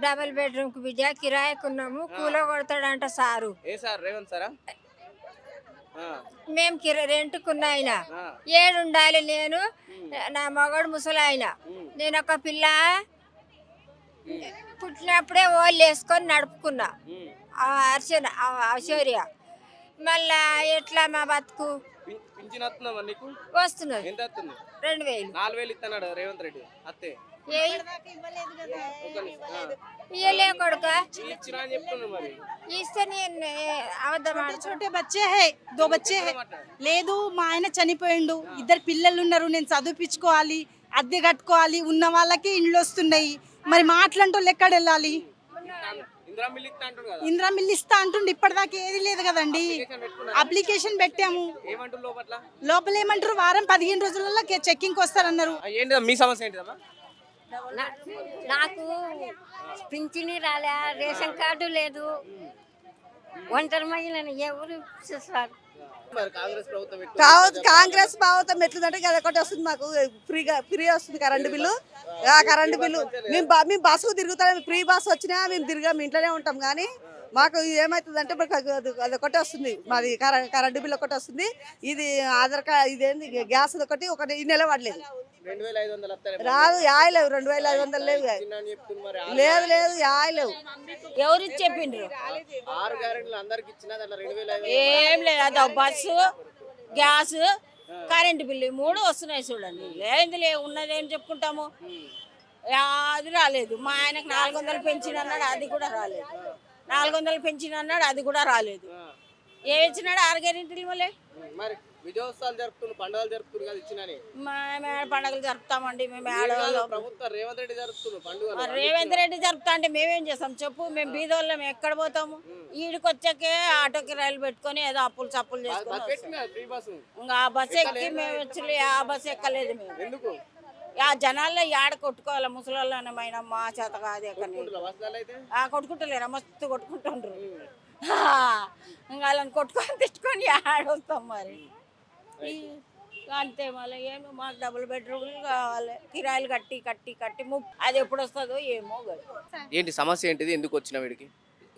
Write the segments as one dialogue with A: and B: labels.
A: Double bedroom కు బిడ్డ కిరాయికున్నాము. కూల కొడతాడంట సారు.
B: ఏ సార్ రేవంత్ సారా?
A: మేము రెంట్కున్న ఆయన ఏడుండాలి. నేను నా మగడు ముసలాయన. నేను ఒక పిల్ల పుట్టినప్పుడే ఓళ్ళు వేసుకొని నడుపుకున్నా అర్చన ఐశ్వర్య. మళ్ళా ఎట్లా మా బతుకు వస్తున్నది 2000
B: 4000 ఇస్తున్నాడు రేవంత్ రెడ్డి. అత్తే
A: ఇయ్యలే కొడుక
C: छोटे बच्चे है 2 बच्चे है లేదు మా ఆయన చనిపోయిండు. 2 పిల్లలు ఉన్నారు. నేను చదివించుకోవాలి, అద్దె కట్టుకోవాలి. ఉన్న వాళ్ళకి ఇండ్లు వస్తున్నాయి. మరి మాట్లాంటోళ్ళు ఎక్కడ వెళ్ళాలి? ఇందిరా మిల్లు ఇస్తా అంటుండే. ఇప్పటిదాకా ఏది లేదు కదండి. అప్లికేషన్ పెట్టాము. లోపల ఏమంటారు వారం 15 రోజులలో చెక్కింగ్ వస్తారన్నారు.
B: మీ సమస్య ఏంటిదమ్మా?
A: నాకు పింఛని రాలే, రేషన్ కార్డు లేదు, ఒంటరి మహిళని ఎవరు చూస్తారు?
D: కాంగ్రెస్ ప్రభుత్వం ఎట్లుందంటే అది ఒకటి వస్తుంది మాకు ఫ్రీ వస్తుంది కరెంటు బిల్లు. కరెంటు బిల్లు మేము బస్సుకు తిరుగుతాం. ఫ్రీ బస్సు వచ్చినా మేము తిరిగాం, ఇంట్లోనే ఉంటాం. కానీ మాకు ఏమవుతుందంటే అది ఒకటి వస్తుంది. మాది కరెంటు బిల్లు ఒకటి వస్తుంది. ఇది ఆధార్ కార్డు ఇదేంది గ్యాస్ ఒకటి ఈ నెల పడలేదు. రాదు యాయలేవు 2500 లేవు. లేదు లేదు యాయలేవు.
A: ఎవరు చెప్పిండ్రు? ఏం లేదు. అదో బస్సు, గ్యాస్, కరెంటు బిల్లు 3 వస్తున్నాయి చూడండి. ఏంది ఉన్నది ఏం చెప్పుకుంటాము? అది రాలేదు. మా ఆయనకు 400 పెన్షన్ అన్నాడు, అది కూడా రాలేదు. 400 పెన్షన్ అన్నాడు, అది కూడా రాలేదు. ఏమి ఇచ్చినాడు? 6 గ్యారెంటీలు మళ్ళీ
B: విజయోత్సవాలు జరుపుతున్నారు, పండుగలు జరుపుతున్నారు కదా ఇచ్చినని.
A: పండుగలు జరుపుతామండి మేము.
B: ప్రభుత్వం రేవంత్ రెడ్డి జరుపుతున్నారు పండుగ.
A: రేవంత్ రెడ్డి జరుపుతా అంటే మేమేం చేస్తాం చెప్పు? మేము బీదోళ్ళం ఎక్కడ పోతాము? ఈడికి వచ్చాకే ఆటో కిరాయిలు పెట్టుకొని ఏదో అప్పులు చప్పులు చేసుకుని ఇంకా ఆ బస్సు ఎక్కి మేము వచ్చి ఆ బస్సు ఎక్కలేదు మేము.
B: ఎందుకు?
A: ఆ జనాల్లో యాడ కొట్టుకోవాలి? ముసలోళ్ళమైన మా చేత కాదు. ఎక్కడ కొట్టుకుంటలేరా? మస్తు కొట్టుకుంటుండ్రు. ఇంకా వాళ్ళని కొట్టుకొని తిట్టుకొని ఆడొస్తాం. మరి అంతే. మళ్ళీ ఏమో మాకు డబుల్ బెడ్రూమ్లు కావాలి. కిరాయిలు కట్టి కట్టి కట్టి అది ఎప్పుడు వస్తుందో ఏమో.
B: ఏంటి సమస్య ఏంటిది? ఎందుకు వచ్చిన వీడికి?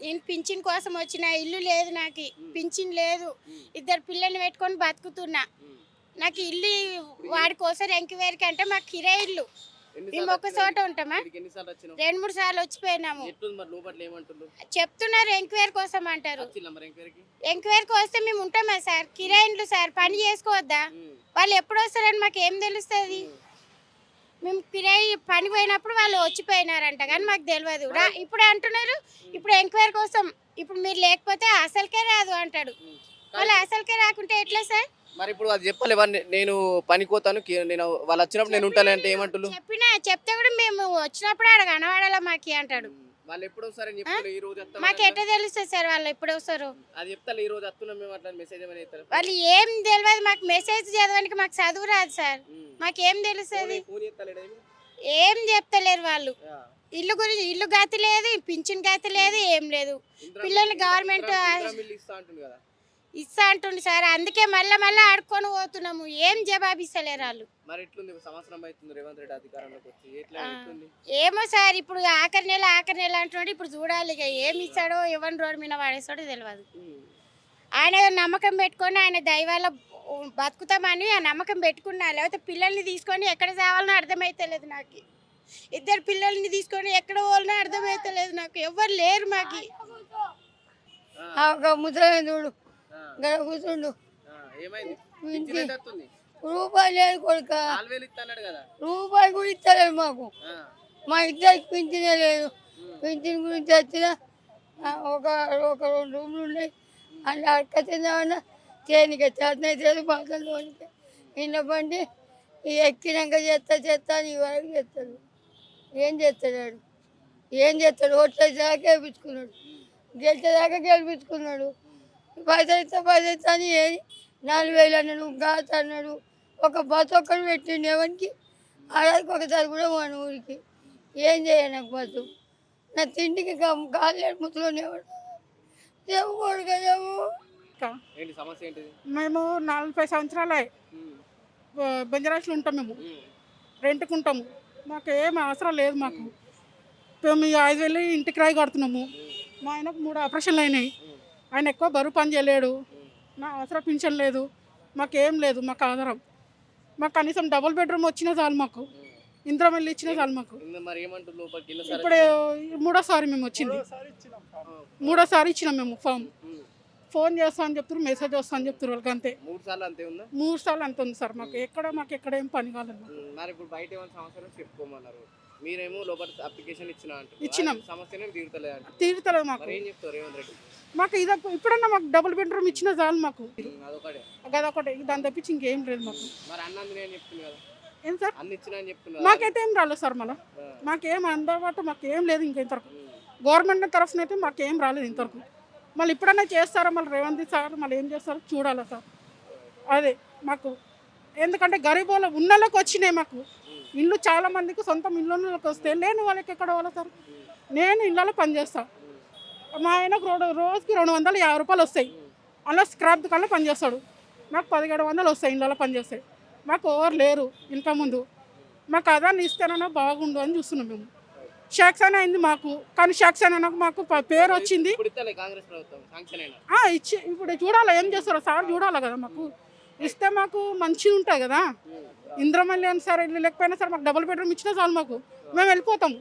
E: నేను పింఛన్ కోసం వచ్చిన. ఇల్లు లేదు నాకు, పింఛన్ లేదు. 2 పిల్లల్ని పెట్టుకొని బతుకుతున్నా. నాకు ఇల్లు వాడి కోసం ఎంక్వైరీకి అంటే మాకు కిరాయి ఇల్లు. మేము ఒక చోట ఉంటామా? 2-3 సార్లు వచ్చిపోయినాము. చెప్తున్నారు ఎంక్వైరీ కోసం అంటారు. ఎంక్వైరీకి వస్తే మేము ఉంటామా సార్? కిరాయిలు సార్, పని చేసుకోవద్దా? వాళ్ళు ఎప్పుడు వస్తారని మాకు ఏం తెలుస్తుంది? మేము కిరాయి పని పోయినప్పుడు వాళ్ళు వచ్చిపోయినారంట, కానీ మాకు తెలియదు. ఇప్పుడు అంటున్నారు ఇప్పుడు ఎంక్వైరీ కోసం. ఇప్పుడు మీరు లేకపోతే అసలుకే రాదు అంటాడు. వాళ్ళు అసలుకే రాకుంటే ఎట్లా సార్?
B: మరి ఇప్పుడు అది చెప్పలేవా? నేను పని కోతాను, నేను వాళ్ళు వచ్చినప్పుడు నేను ఉంటాను అంటే ఏమంటున్నారు?
E: చెప్తే కూడా మేము వచ్చినప్పుడు ఆడ కనవాడాలా మాకి అంటాడు.
B: వాళ్ళు ఎప్పుడు వస్తారని చెప్తారు? ఈ రోజు
E: మాకు ఎట్లా తెలుస్తుంది సార్ వాళ్ళు ఎప్పుడు వస్తారు?
B: అది చెప్తారు ఈ రోజు వస్తున్నాం మేము అట్లా మెసేజ్ ఏమైనా ఇస్తారు?
E: వాళ్ళు ఏం తెలియదు మాకు. మెసేజ్ చదవడానికి మాకు చదువు రాదు సార్. మాకేం తెలుస్తుంది? ఏం చెప్తలేరు వాళ్ళు. ఇల్లు గురించి ఇల్లు గతి లేదు, పింఛన్ గతి లేదు, ఏం లేదు. పిల్లల్ని గవర్నమెంట్ ఇస్తా అంటుండు సార్. అందుకే మళ్ళా ఆడుకొని పోతున్నాము. ఏం జవాబు ఇస్తలేరు వాళ్ళు. ఏమో సార్ ఇప్పుడు ఆఖరి నెల అంటున్నాడు. ఇప్పుడు చూడాలి ఇక ఏమి ఇస్తాడో, ఎవరిని రోడ్డు మీద వాడేస్తాడో తెలియదు. ఆయన నమ్మకం పెట్టుకొని ఆయన దైవాల బతుకుతామని ఆ నమ్మకం పెట్టుకున్నా. లేకపోతే పిల్లల్ని తీసుకొని ఎక్కడ చావాలనో అర్థమైతలేదు నాకు. 2 పిల్లల్ని తీసుకొని ఎక్కడ పోవాలనో అర్థమైతలేదు నాకు. ఎవరు లేరు మాకు.
A: ముసలి కూర్చుండు. రూపాయి లేదు కొడుక, రూపాయి కూడా ఇస్తలేదు మాకు. మా ఇద్దరికి పింఛనే లేదు. పింఛన్ గురించి వచ్చిన ఒక 2 రూమ్లు ఉన్నాయి. అలా అక్క తిందామన్నా తేనిక చేతనైతే బాధలోనికి ఇన్న బండి ఎక్కినాక చేస్తా నీ వరకు చేస్తాడు. ఏం చేస్తాడు? ఓట్లు వేసేదాకా వేయించుకున్నాడు, గెలిచేదాకా గెలిపించుకున్నాడు. పైసలు అని 4000 అన్నాడు, గాత అన్నాడు. ఒక బస్సు ఒక్కడు పెట్టిండు ఎవరికి. ఆడకి ఒకసారి కూడా మన ఊరికి ఏం చేయాలి? నాకు బస్సు నా తిండికి కాలేడు ముసలోనేవాడు. చెప్పుకోడు కదా.
C: మేము 40 సంవత్సరాలు బంజారాస్లో ఉంటాం. మేము రెంట్కుంటాము. మాకు ఏం అవసరం లేదు. మాకు
F: మేము 5,000 ఇంటికి రాయి కడుతున్నాము. మా ఆయనకు 3 ఆపరేషన్లు అయినాయి. ఆయన ఎక్కువ బరువు పని చేయలేడు. నా అవసరం పింఛన్ లేదు, మాకేం లేదు. మాకు ఆధారం మాకు కనీసం డబుల్ బెడ్రూమ్ వచ్చినా చాలు, మాకు ఇంద్రం ఇల్లు ఇచ్చినా చాలు. మాకు
B: మరి ఏమంటారు లోపలికి ఎన్నోసారి
F: ఇప్పుడు 3వ సారి మేము వచ్చింది. 3వ సారి ఇచ్చినాం మేము ఫామ్. ఫోన్ చేస్తా అని చెప్తారు, మెసేజ్ వస్తా అని చెప్తారు. వాళ్ళకి అంతే
B: 3 సార్లు అంతే ఉందా?
F: 3 సార్లు అంత ఉంది సార్. మాకు ఎక్కడ ఏం పని కాలేదు.
B: మరి ఇప్పుడు బయట ఏమైనా సమస్యలు చెప్పుకోమన్నారు, మీరేమో లోపల అప్లికేషన్
F: ఇచ్చినాం.
B: సమస్యనే తీరుతలేదు అంటే
F: తీరుతలేదు మాకు.
B: మరి ఏం చెప్తారు రేవంత్ రెడ్డి?
F: మాకు ఇది ఇప్పుడన్నా మాకు డబుల్ బెడ్రూమ్ ఇచ్చినా చాలు. మాకు
B: అదొకటే
F: అదొకటి, దాని తప్పించి ఇంకేం లేదు మాకు.
B: మరి అన్నది నేను చెప్తున్నా కదా,
F: ఏం సార్
B: అన్ని ఇచ్చినా అని చెప్తున్నా.
F: మాకైతే ఏం రాలేదు సార్. మళ్ళీ మాకేం అందుబాటు మాకేం లేదు ఇంకా ఇంతవరకు. గవర్నమెంట్ తరఫున అయితే మాకేం రాలేదు ఇంతవరకు. మళ్ళీ ఇప్పుడన్నా చేస్తారా మళ్ళీ రేవంత్ సార్, మళ్ళీ ఏం చేస్తారో చూడాలా సార్. అదే మాకు ఎందుకంటే గరీబోళ్ళ ఉన్నోళ్ళకి వచ్చినాయి. మాకు ఇల్లు చాలా మందికి సొంతం ఇళ్ళకి వస్తే లేని వాళ్ళకి ఎక్కడ వాళ్ళ సార్. నేను ఇళ్ళలో పనిచేస్తాను. మా ఆయనకు రోజుకి 250 రూపాయలు వస్తాయి. అలా స్క్రాప్ దుకాణంలో పనిచేస్తాడు. నాకు 1700 వస్తాయి ఇళ్ళలో పనిచేస్తాయి. మాకు ఎవరు లేరు ఇంకా ముందు. మాకు అదాన్ని ఇస్తేనన్నా బాగుండు అని చూస్తున్నాం మేము. శాంక్షన్ అయింది మాకు, కానీ శాంక్షన్ అయినాక మాకు పేరు వచ్చింది.
B: కాంగ్రెస్ ప్రభుత్వం శాంక్షన్ అయినా
F: ఇచ్చి ఇప్పుడు చూడాలి ఏం చేస్తారో సార్, చూడాలి కదా. మాకు ఇస్తే మాకు మంచిగా ఉంటుంది కదా. ఇంద్రమల్లి అని సార్ ఇల్లు లేకపోయినా సార్ మాకు డబుల్ బెడ్రూమ్ ఇచ్చినా చాలు, మాకు మేము వెళ్ళిపోతాము.